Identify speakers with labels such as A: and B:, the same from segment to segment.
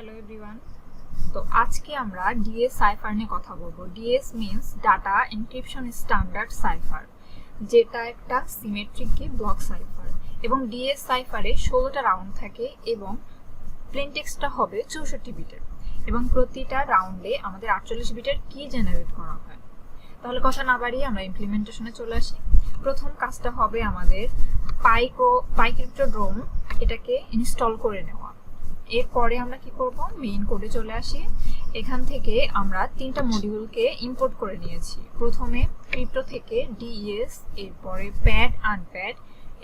A: Hello everyone. তো আজকে আমরা ডিএস সাইফার নিয়ে কথা বলবো। DS means data encryption standard cipher, যেটা একটা সিমেট্রিক কি ব্লক সাইফার। এবং ডিএস সাইফারে 16টা রাউন্ড থাকে এবং প্লেন টেক্সটটা হবে 64 বিটের এবং প্রতিটা রাউন্ডে আমাদের 48 বিটের কি জেনারেট করা হয়। তাহলে কথা না বাড়িয়ে আমরা ইমপ্লিমেন্টেশনে চলে আসি। প্রথম কাজটা হবে আমাদের পাইক্রিপ্টোড্রোম এটাকে ইনস্টল করে নেওয়া। এরপরে আমরা কি করব, মেইন কোডে চলে আসি। এখান থেকে আমরা তিনটা মডিউলকে ইম্পোর্ট করে নিয়েছি। প্রথমে ক্রিপ্টো থেকে ডিএস, এরপরে প্যাড আনপ্যাড,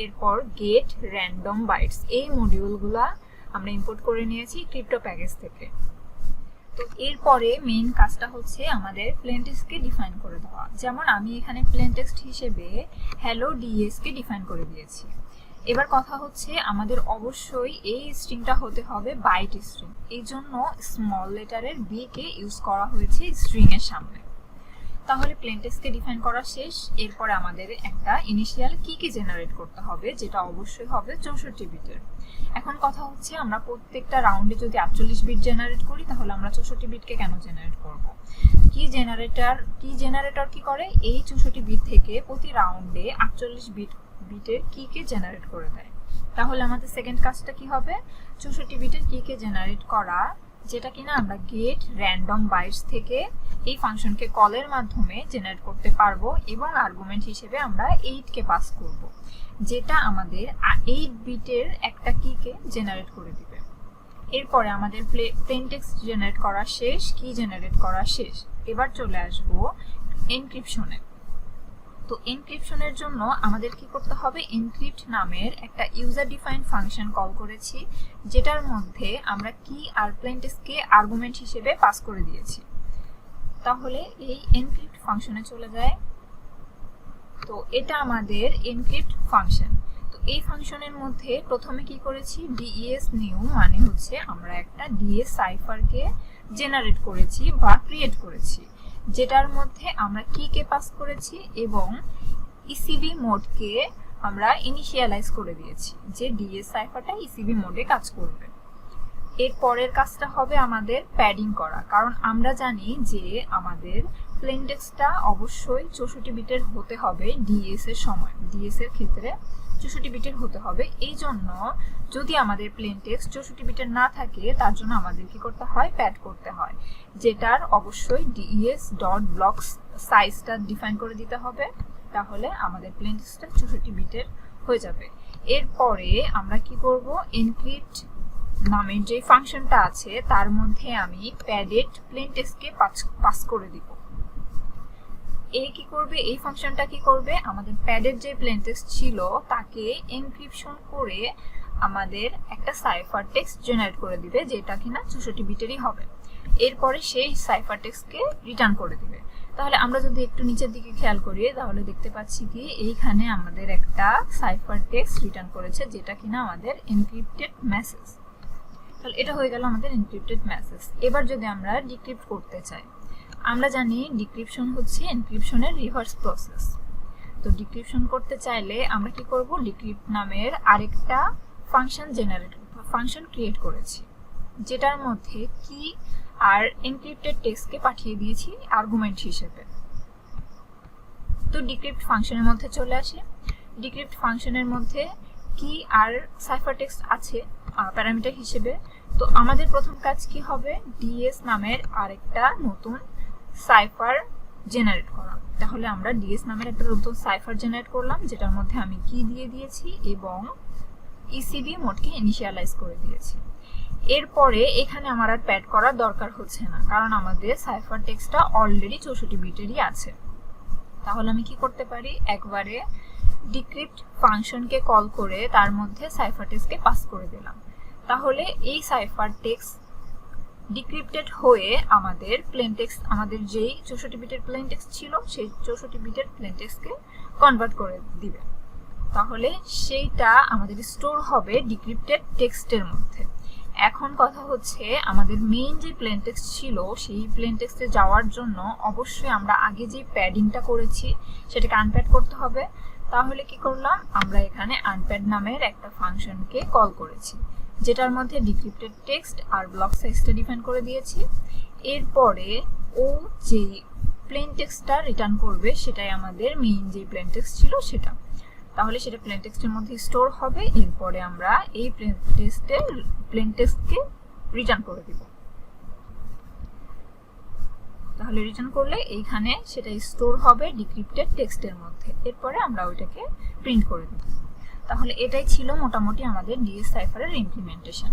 A: এরপর গেট র্যান্ডম বাইটস, এই মডিউলগুলা আমরা ইম্পোর্ট করে নিয়েছি ক্রিপ্টো প্যাকেজ থেকে। তো এরপরে মেইন কাজটা হচ্ছে আমাদের প্লেন টেক্সটকে ডিফাইন করে দেওয়া। যেমন আমি এখানে প্লেন টেক্সট হিসেবে হ্যালো ডিএস কে ডিফাইন করে দিয়েছি। এবার কথা হচ্ছে আমাদের অবশ্যই এই স্ট্রিংটা হতে হবে বাইট স্ট্রিং। এই জন্য স্মল লেটারের বি কে ইউজ করা হয়েছে স্ট্রিং এর সামনে। তাহলে প্লেন টেক্সটকে ডিফাইন করা শেষ। এরপরে আমাদের একটা ইনিশিয়াল কি জেনারেট করতে হবে, যেটা অবশ্যই হবে 64 বিটের। এখন কথা হচ্ছে আমরা প্রত্যেকটা রাউন্ডে যদি 48 বিট জেনারেট করি, তাহলে আমরা 64 বিটকে কেন জেনারেট করব? কি জেনারেটর কি করে, এই 64 বিট থেকে প্রতি রাউন্ডে 48 বিটের কি জেনারেট করে দেয়। তাহলে আমাদের সেকেন্ড কাজটা কি হবে, 64 বিটের কি জেনারেট করা, যেটা কিনা আমরা গেট র্যান্ডম বাইটস থেকে এই ফাংশনকে কলের মাধ্যমে জেনারেট করতে পারবো এবং আর্গুমেন্ট হিসেবে আমরা 8 কে পাস করব, যেটা আমাদের 8 বিটের একটা কি জেনারেট করে দিবে। এরপরে আমাদের প্লেন টেক্সট জেনারেট করা শেষ, কি জেনারেট করা শেষ। এবার চলে আসবো এনক্রিপশনে। তো এনক্রিপশনের জন্য আমাদের কি করতে হবে, এনক্রিপ্ট নামের একটা ইউজার ডিফাইন্ড ফাংশন কল করেছি, যেটার মধ্যে আমরা কি আর প্লেন টেক্সটকে আর্গুমেন্ট হিসেবে পাস করে দিয়েছি। তাহলে এই এনক্রিপ্ট ফাংশনে চলে যায়। তো এটা আমাদের এনক্রিপ্ট ফাংশন। তো এই ফাংশনের মধ্যে প্রথমে কি করেছি, ডিএস নিউ মানে হচ্ছে আমরা একটা ডিএস সাইফারকে জেনারেট করেছি বা ক্রিয়েট করেছি, যেটার মধ্যে আমরা কে পাস করেছি এবং ইসিবি মোডকে আমরা ইনিশিয়ালাইজ করে দিয়েছি যে ডিএস সাইফারটা ইসিবি মোডে কাজ করবে। এর পরের কাজটা হবে আমাদের প্যাডিং করা, কারণ আমরা জানি যে আমাদের প্লেন টেক্সটটা অবশ্যই 64 বিটের হতে হবে ডিএস এর সময়। ডিএস এর ক্ষেত্রে 64 বিটের হতে হবে। এই জন্য যদি আমাদের প্লেন টেক্সট 64 বিটের না থাকে, তার জন্য আমাদের কি করতে হয়, প্যাড করতে হয়, যেটার অবশ্যই ডিএস ডট ব্লকস সাইজটা ডিফাইন করে দিতে হবে। তাহলে আমাদের প্লেন টেক্সটটা 64 বিটের হয়ে যাবে। এরপরে আমরা কি করব, এনক্রিপ্ট নামের যে ফাংশনটা আছে তার মধ্যে আমি প্যাডেড প্লেন টেক্সটকে পাস করে দিব। কি করবে, এই ফাংশনটা কি করবে, আমাদের প্যাডের যে প্লেন টেক্সট ছিল তাকে এনক্রিপশন করে আমাদের একটা সাইফার টেক্সট জেনারেট করে দিবে, যেটা কিনা 64 বিটেরই হবে। এরপরে সেই সাইফার টেক্সটকে রিটার্ন করে দিবে। তাহলে আমরা যদি একটু নিচের দিকে খেয়াল করি, তাহলে দেখতে পাচ্ছি কি এইখানে আমাদের একটা সাইফার টেক্সট রিটার্ন করেছে, যেটা কিনা আমাদের এনক্রিপ্টেড মেসেজ। তাহলে এটা হয়ে গেল আমাদের এনক্রিপ্টেড মেসেজ। এবার যদি আমরা ডিক্রিপ্ট করতে চাই, আমরা জানি ডিক্রিপশন হচ্ছে এনক্রিপশনের রিভার্স প্রসেস। তো ডিক্রিপশন করতে চাইলে আমরা কি করব, ডিক্রিপ্ট নামের আরেকটা ফাংশন ক্রিয়েট করেছি, যেটার মধ্যে কি আর এনক্রিপ্টেড টেক্সটকে পাঠিয়ে দিয়েছি আর্গুমেন্ট হিসেবে। তো ডিক্রিপ্ট ফাংশনের মধ্যে চলে আসে। ডিক্রিপ্ট ফাংশনের মধ্যে কি আর সাইফার টেক্সট আছে প্যারামিটার হিসেবে। তো আমাদের প্রথম কাজ কি হবে, ডিএস নামের আরেকটা নতুন সাইফার জেনারেট করা। তাহলে আমরা ডিএস নামের একটা নতুন সাইফার জেনারেট করলাম, যেটার মধ্যে আমি কি দিয়ে দিয়েছি এবং ইসিবি মোডকে ইনিশিয়ালাইজ করে দিয়েছি। এরপরে এখানে আমার আর প্যাড করার দরকার হচ্ছে না, কারণ আমাদের সাইফার টেক্সটটা অলরেডি 64 বিটেরই আছে। তাহলে আমি কি করতে পারি, একবারে ডিক্রিপ্ট ফাংশনকে কল করে তার মধ্যে সাইফার টেক্সটকে পাস করে দিলাম। তাহলে এই সাইফার টেক্সট ডিক্রিপ্টেড হয়ে আমাদের প্লেন টেক্সট, আমাদের যেই 64 বিটের প্লেন টেক্সট ছিল সেই 64 বিটের প্লেন টেক্সটকে কনভার্ট করে দিবে। তাহলে সেইটা আমাদের স্টোর হবে ডিক্রিপ্টেড টেক্সটের মধ্যে। এখন কথা হচ্ছে আমাদের মেইন যে প্লেন টেক্সট ছিল সেই প্লেন টেক্সটে যাওয়ার জন্য অবশ্যই আমরা আগে যে প্যাডিংটা করেছি সেটাকে আনপ্যাড করতে হবে। তাহলে কি করলাম, আমরা এখানে আনপ্যাড নামের একটা ফাংশনকে কল করেছি, যেটার মধ্যে ডিক্রিপ্টেড টেক্সট আর ব্লক সাইজটা ডিফাইন করে দিয়েছি। এরপরে ও যে প্লেন টেক্সটটা রিটার্ন করবে সেটাই আমাদের মেইন যে প্লেন টেক্সট ছিল সেটা, তাহলে সেটা প্লেন টেক্সটের মধ্যে স্টোর হবে। এরপরে আমরা এই প্লেন টেক্সটকে রিটার্ন করে দিব। তাহলে রিটার্ন করলে এইখানে সেটা স্টোর হবে ডিক্রিপ্টেড টেক্সটের মধ্যে, এরপরে আমরা ওইটাকে প্রিন্ট করে দেব। তাহলে এটাই ছিল মোটামুটি আমাদের ডিএস সাইফারের ইমপ্লিমেন্টেশন।